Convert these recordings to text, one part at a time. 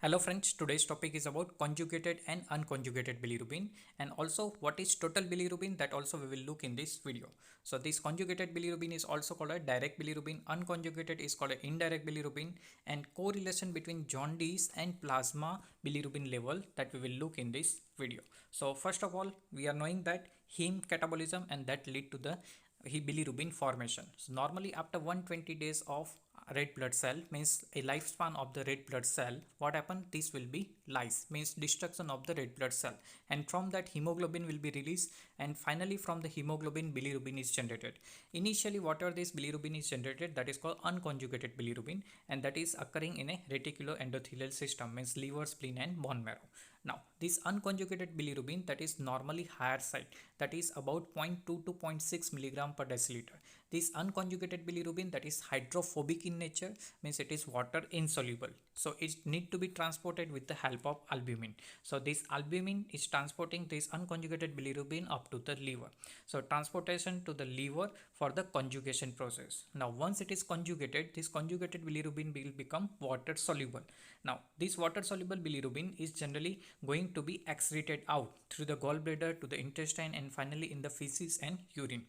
Hello friends, today's topic is about conjugated and unconjugated bilirubin and also what is total bilirubin, that also we will look in this video. So this conjugated bilirubin is also called a direct bilirubin, unconjugated is called a indirect bilirubin, and correlation between jaundice and plasma bilirubin level that we will look in this video. So first of all, we are knowing that heme catabolism and that lead to the bilirubin formation. So normally after 120 days of red blood cell, means a lifespan of the red blood cell, what happen, this will be lyse, means destruction of the red blood cell, and from that hemoglobin will be released, and finally from the hemoglobin bilirubin is generated. Initially whatever this bilirubin is generated, that is called unconjugated bilirubin, and that is occurring in a reticuloendothelial system, means liver, spleen and bone marrow. Now this unconjugated bilirubin, that is normally higher side, that is about 0.2 to 0.6 milligram per deciliter. This unconjugated bilirubin, that is hydrophobic in nature, means it is water insoluble, so it need to be transported with the help of albumin. So this albumin is transporting this unconjugated bilirubin up to the liver, so transportation to the liver for the conjugation process. Now once it is conjugated, this conjugated bilirubin will become water soluble. Now this water soluble bilirubin is generally going to be excreted out through the gallbladder to the intestine and finally in the feces and urine.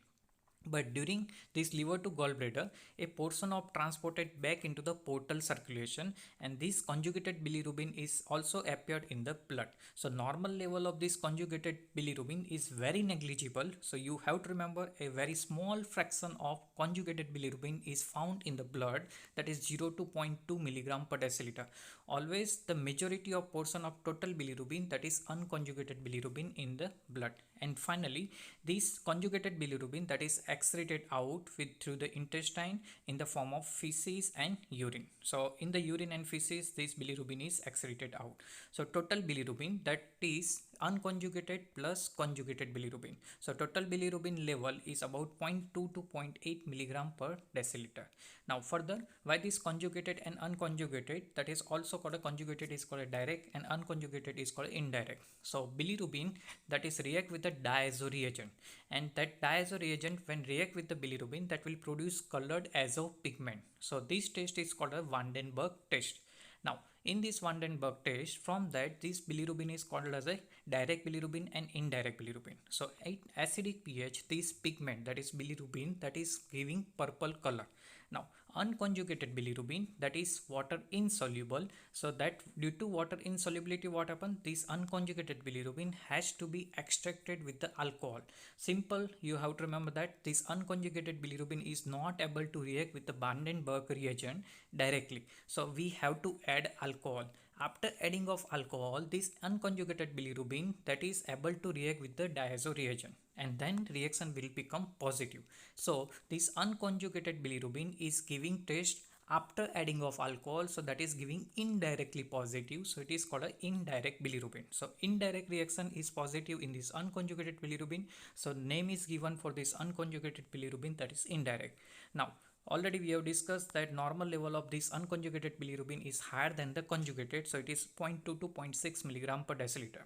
But during this liver to gallbladder, a portion of transported back into the portal circulation, and this conjugated bilirubin is also appeared in the blood. So normal level of this conjugated bilirubin is very negligible. So you have to remember a very small fraction of conjugated bilirubin is found in the blood, that is 0 to 0.2 milligram per deciliter. Always the majority of portion of total bilirubin, that is unconjugated bilirubin in the blood. And finally this conjugated bilirubin, that is excreted out through the intestine in the form of feces and urine. So in the urine and feces, this bilirubin is excreted out. So total bilirubin, that is unconjugated plus conjugated bilirubin. So total bilirubin level is about 0.2 to 0.8 milligram per deciliter. Now further, why this conjugated and unconjugated, that is also called a conjugated is called a direct and unconjugated is called indirect. So bilirubin, that is react with the diazo reagent, and that diazo reagent when react with the bilirubin, that will produce colored azo pigment. So this test is called a Vandenberg test. Now in this Vandenberg test, from that this bilirubin is called as a direct bilirubin and indirect bilirubin. So at acidic pH, this pigment, that is bilirubin, that is giving purple color. Now unconjugated bilirubin, that is water insoluble, so that due to water insolubility, what happens, this unconjugated bilirubin has to be extracted with the alcohol. Simple, you have to remember that this unconjugated bilirubin is not able to react with the Vandenberg reagent directly, so we have to add alcohol. After adding of alcohol, this unconjugated bilirubin, that is able to react with the diazo reagent, and then reaction will become positive. So this unconjugated bilirubin is giving test after adding of alcohol, so that is giving indirectly positive, so it is called a indirect bilirubin. So indirect reaction is positive in this unconjugated bilirubin, so name is given for this unconjugated bilirubin, that is indirect. Now already we have discussed that normal level of this unconjugated bilirubin is higher than the conjugated, so it is 0.2 to 0.6 milligram per deciliter.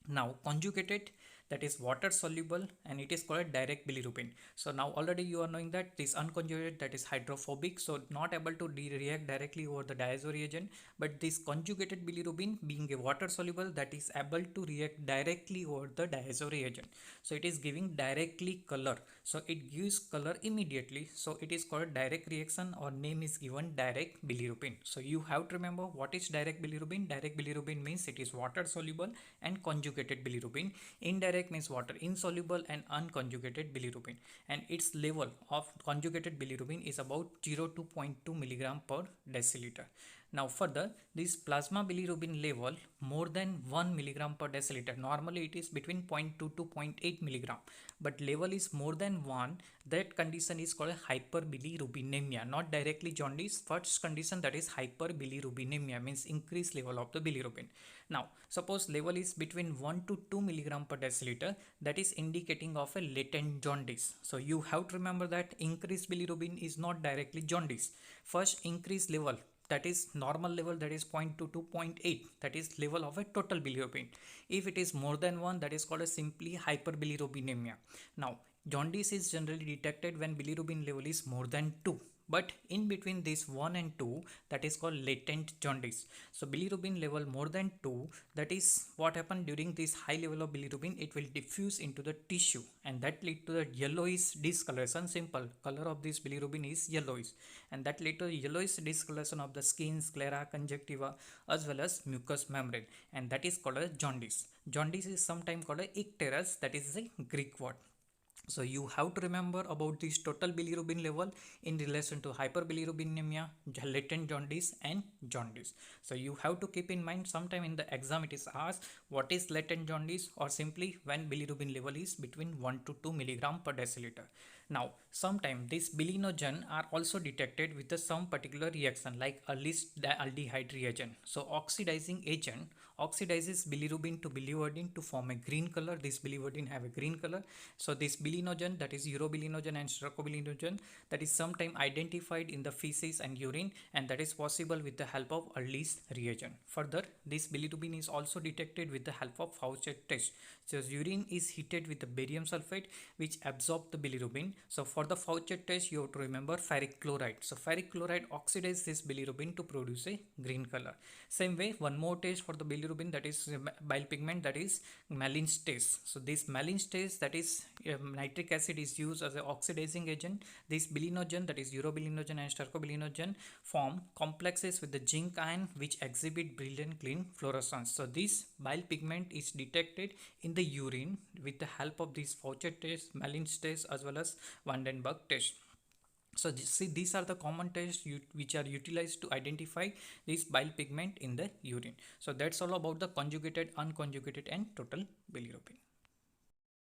Now conjugated, that is water soluble, and it is called direct bilirubin. So now already you are knowing that this unconjugated, that is hydrophobic, so not able to react directly over the diazo reagent, but this conjugated bilirubin being a water soluble, that is able to react directly over the diazo reagent, so it is giving directly color, so it gives color immediately, so it is called direct reaction, or name is given direct bilirubin. So you have to remember what is direct bilirubin. Direct bilirubin means it is water soluble and conjugated bilirubin. Indirect means water insoluble and unconjugated bilirubin, and its level of conjugated bilirubin is about 0 to 0.2 milligram per deciliter. Now further, this plasma bilirubin level more than 1 milligram per deciliter, normally it is between 0.2 to 0.8 milligram, but level is more than 1, that condition is called hyperbilirubinemia, not directly jaundice. First condition, that is hyperbilirubinemia, means increased level of the bilirubin. Now suppose level is between 1 to 2 milligram per deciliter, that is indicating of a latent jaundice. So you have to remember that increased bilirubin is not directly jaundice. First increased level, that is normal level, that is 0.2 to 0.8, that is level of a total bilirubin. If it is more than 1, that is called a simply hyperbilirubinemia. Now jaundice is generally detected when bilirubin level is more than 2, But in between this 1 and 2, that is called latent jaundice. So bilirubin level more than 2, that is what happened during this high level of bilirubin, it will diffuse into the tissue and that lead to the yellowish discoloration. Simple color of this bilirubin is yellowish, and that lead to yellowish discoloration of the skin, sclera, conjunctiva as well as mucous membrane, and that is called a jaundice. Jaundice is sometimes called a icterus, that is a Greek word. So you have to remember about this total bilirubin level in relation to hyperbilirubinemia, latent jaundice and jaundice. So you have to keep in mind, sometime in the exam it is asked what is latent jaundice, or simply when bilirubin level is between 1 to 2 milligram per deciliter. Now sometimes this bilinogen are also detected with some particular reaction like aldehyde reagent. So oxidizing agent oxidizes bilirubin to biliverdin to form a green color. This biliverdin have a green color. So this bilinogen, that is urobilinogen and stercobilinogen, that is sometime identified in the feces and urine, and that is possible with the help of Ehrlich's reagent. Further, this bilirubin is also detected with the help of Faucet test. So urine is heated with the barium sulfate which absorb the bilirubin. So for the Faucet test you have to remember ferric chloride. So ferric chloride oxidizes this bilirubin to produce a green color. Same way, one more test for the bilirubin, that is bile pigment, that is Malin's test. So this Malin's test, that is nitric acid is used as an oxidizing agent. This bilinogen, that is urobilinogen and stercobilinogen, form complexes with the zinc ion which exhibit brilliant clean fluorescence. So this bile pigment is detected in the urine with the help of this Faucet test, Malin's test as well as Vandenberg test. So see, these are the common tests which are utilized to identify this bile pigment in the urine. So that's all about the conjugated, unconjugated and total bilirubin.